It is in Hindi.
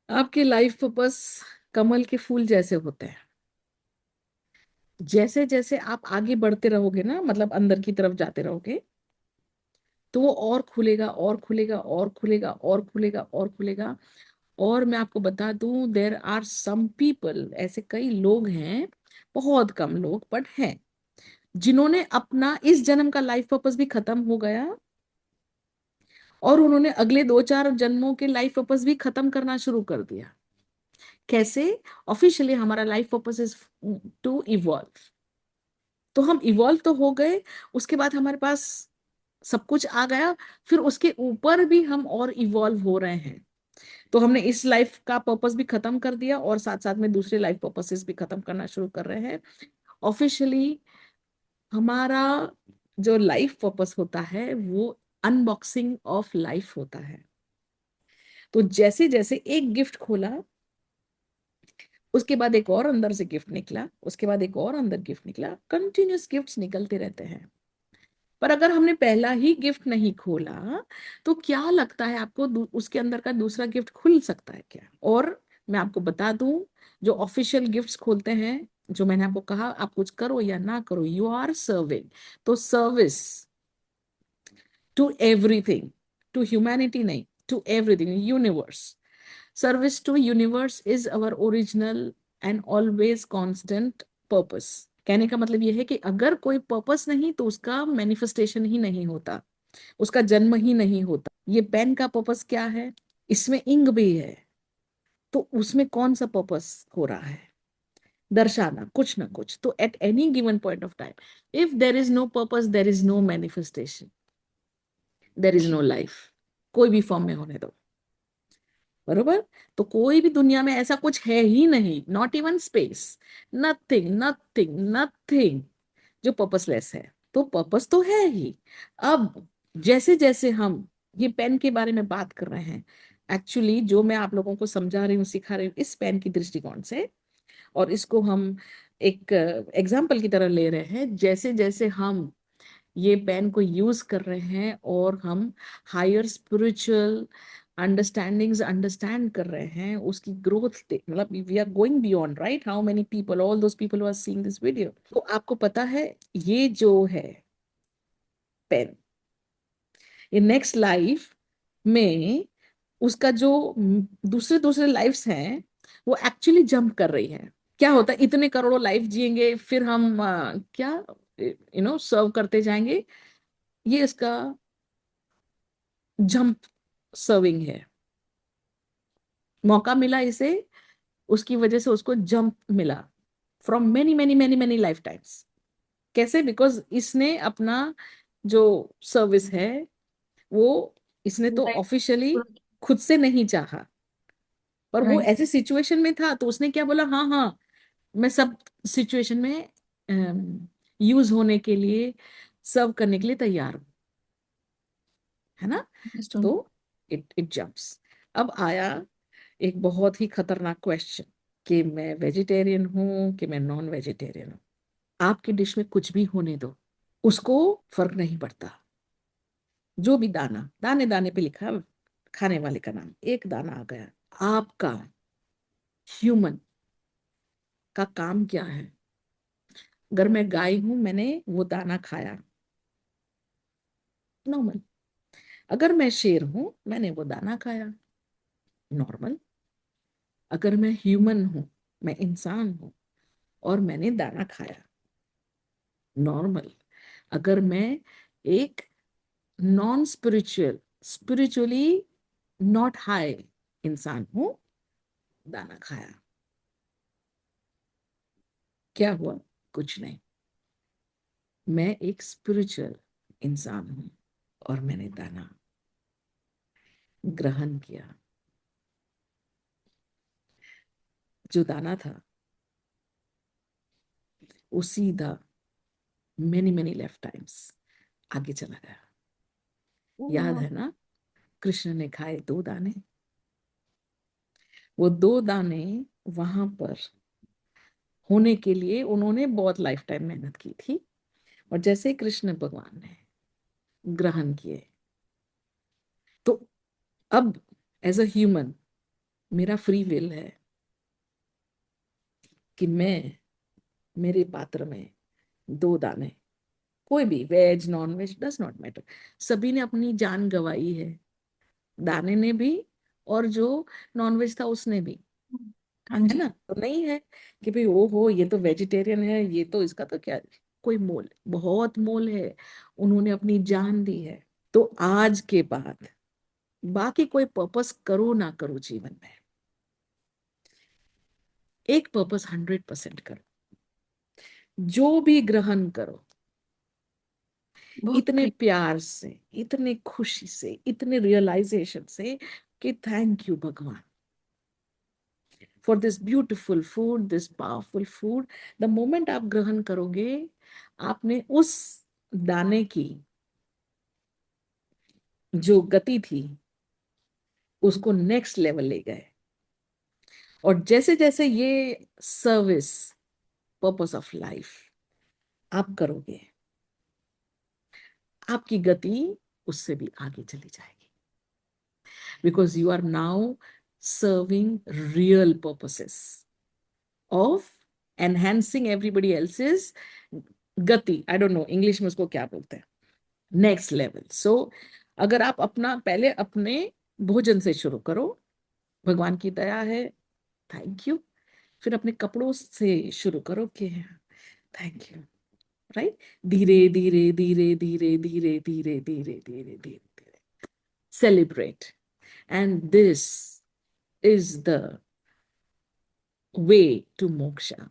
आपके लाइफ पर्पस कमल के फूल जैसे होते हैं। जैसे जैसे आप आगे बढ़ते रहोगे ना, मतलब अंदर की तरफ जाते रहोगे, तो वो और खुलेगा और खुलेगा और खुलेगा और खुलेगा और खुलेगा। और मैं आपको बता दूं, देर आर सम पीपल, ऐसे कई लोग हैं, बहुत कम लोग बट हैं, जिन्होंने अपना इस जन्म का लाइफ पर्पस भी खत्म हो गया और उन्होंने अगले 2-4 जन्मों के लाइफ पर्पस भी खत्म करना शुरू कर दिया। कैसे? ऑफिशियली हमारा life purpose is to evolve. तो हम इवॉल्व तो हो गए, उसके बाद हमारे पास सब कुछ आ गया, फिर उसके ऊपर भी हम और इवॉल्व हो रहे हैं। तो हमने इस लाइफ का पर्पस भी खत्म कर दिया और साथ साथ में दूसरे लाइफ पर्पसेस भी खत्म करना शुरू कर रहे हैं। ऑफिशियली हमारा जो लाइफ पर्पस होता है वो अनबॉक्सिंग ऑफ लाइफ होता है। तो जैसे जैसे एक गिफ्ट खोला, उसके बाद एक और अंदर से गिफ्ट निकला, उसके बाद एक और अंदर गिफ्ट निकला, कंटिन्यूस गिफ्ट्स निकलते रहते हैं। पर अगर हमने पहला ही गिफ्ट नहीं खोला, तो क्या लगता है आपको उसके अंदर का दूसरा गिफ्ट खुल सकता है क्या? और मैं आपको बता दूं, जो ऑफिशियल गिफ्ट्स खोलते हैं, जो मैंने आपको कहा, आप कुछ करो या ना करो, यू आर सर्विंग। तो service to everything, to humanity नहीं, to everything, universe. Service to universe is our original and always constant purpose. कहने का मतलब यह है कि अगर कोई पर्पस नहीं तो उसका मैनिफेस्टेशन ही नहीं होता, उसका जन्म ही नहीं होता। ये पेन का पर्पस क्या है? इसमें इंक भी है, तो उसमें कौन सा पर्पस हो रहा है? दर्शाना कुछ ना कुछ। तो at any given point of time, if there is no purpose, there is no manifestation, there is no life, कोई भी फॉर्म में होने दो। बरोबर? तो कोई भी दुनिया में ऐसा कुछ है ही नहीं, not even space, nothing nothing nothing जो पर्पसलेस है। तो पर्पस तो है ही। अब जैसे जैसे हम ये पेन के बारे में बात कर रहे हैं, एक्चुअली जो मैं आप लोगों को समझा रही हूँ, सिखा रही हूँ इस पेन की दृष्टिकोण से, और इसको हम एक एग्जाम्पल की तरह ले रहे हैं। जैसे जैसे हम ये पेन को यूज कर रहे हैं और हम हायर स्पिरिचुअल अंडरस्टैंडिंग्स अंडरस्टैंड कर रहे हैं, उसकी ग्रोथ, मतलब we are going beyond, right? How many people, all those people who are seeing this video. तो आपको पता है, ये जो है पेन, ये नेक्स्ट लाइफ में उसका जो दूसरे दूसरे लाइफ्स हैं, वो एक्चुअली जंप कर रही है। क्या होता है, इतने करोड़ों लाइफ जिएंगे, फिर हम क्या सर्व करते जाएंगे। ये इसका जंप सर्विंग है। मौका मिला इसे, उसकी वजह से उसको जंप मिला from many many many many life times. कैसे? बिकॉज इसने अपना जो सर्विस है वो इसने तो ऑफिशियली खुद से नहीं चाहा, पर वो राइट। ऐसे सिचुएशन में था तो उसने क्या बोला, हाँ हाँ, मैं सब सिचुएशन में यूज होने के लिए, सर्व करने के लिए तैयार हूँ, है ना? अंडरस्टूड। तो इट इट जंप्स। अब आया एक बहुत ही खतरनाक क्वेश्चन, कि मैं वेजिटेरियन हूं कि मैं नॉन वेजिटेरियन हूं। आपकी डिश में कुछ भी होने दो, उसको फर्क नहीं पड़ता। जो भी दाना, दाने दाने पे लिखा है खाने वाले का नाम, एक दाना आ गया। आपका ह्यूमन का काम क्या है? अगर मैं गाय हूं, मैंने वो दाना खाया, नॉर्मल। अगर मैं शेर हूं, मैंने वो दाना खाया, नॉर्मल। अगर मैं ह्यूमन हूं, मैं इंसान हूं और मैंने दाना खाया, नॉर्मल। अगर मैं एक non spiritual, spiritually not high इंसान हूं, दाना खाया, क्या हुआ? कुछ नहीं। मैं एक स्पिरिचुअल इंसान हूं और मैंने दाना ग्रहण किया। जो दाना था वो सीधा मेनी मेनी लेफ्ट टाइम्स आगे चला गया। याद है ना, कृष्ण ने खाए 2 दाने। वो 2 दाने वहां पर होने के लिए उन्होंने बहुत लाइफ टाइम मेहनत की थी। और जैसे कृष्ण भगवान ने ग्रहण किए, तो अब एज अ ह्यूमन मेरा फ्री विल है कि मैं मेरे पात्र में 2 दाने, कोई भी veg non veg does not matter, सभी ने अपनी जान गंवाई है, दाने ने भी और जो नॉन वेज था उसने भी, हाँ है जी। ना। तो नहीं है कि भाई ओ हो ये तो वेजिटेरियन है, ये तो इसका तो क्या, कोई मोल, बहुत मोल है, उन्होंने अपनी जान दी है। तो आज के बाद बाकी कोई पर्पस करो ना करो जीवन में, एक पर्पस 100% करो, जो भी ग्रहण करो बहुत इतने ग्रेट। प्यार से, इतने खुशी से, इतने रियलाइजेशन से कि थैंक यू भगवान for this beautiful food, this powerful food. The moment आप ग्रहण करोगे, आपने उस दाने की जो गति थी उसको नेक्स्ट लेवल ले गए। और जैसे जैसे ये सर्विस, पर्पस ऑफ लाइफ आप करोगे, आपकी गति उससे भी आगे चली जाएगी, because you are now serving real purposes of enhancing everybody else's गति, आई डोंट नो इंग्लिश में उसको क्या बोलते हैं, नेक्स्ट लेवल। सो अगर आप अपना पहले अपने भोजन से शुरू करो, भगवान की दया है, थैंक यू। फिर अपने कपड़ों से शुरू करो कि थैंक यू, राइट। धीरे धीरे धीरे धीरे धीरे धीरे धीरे धीरे धीरे धीरे celebrate, and this is the way to moksha.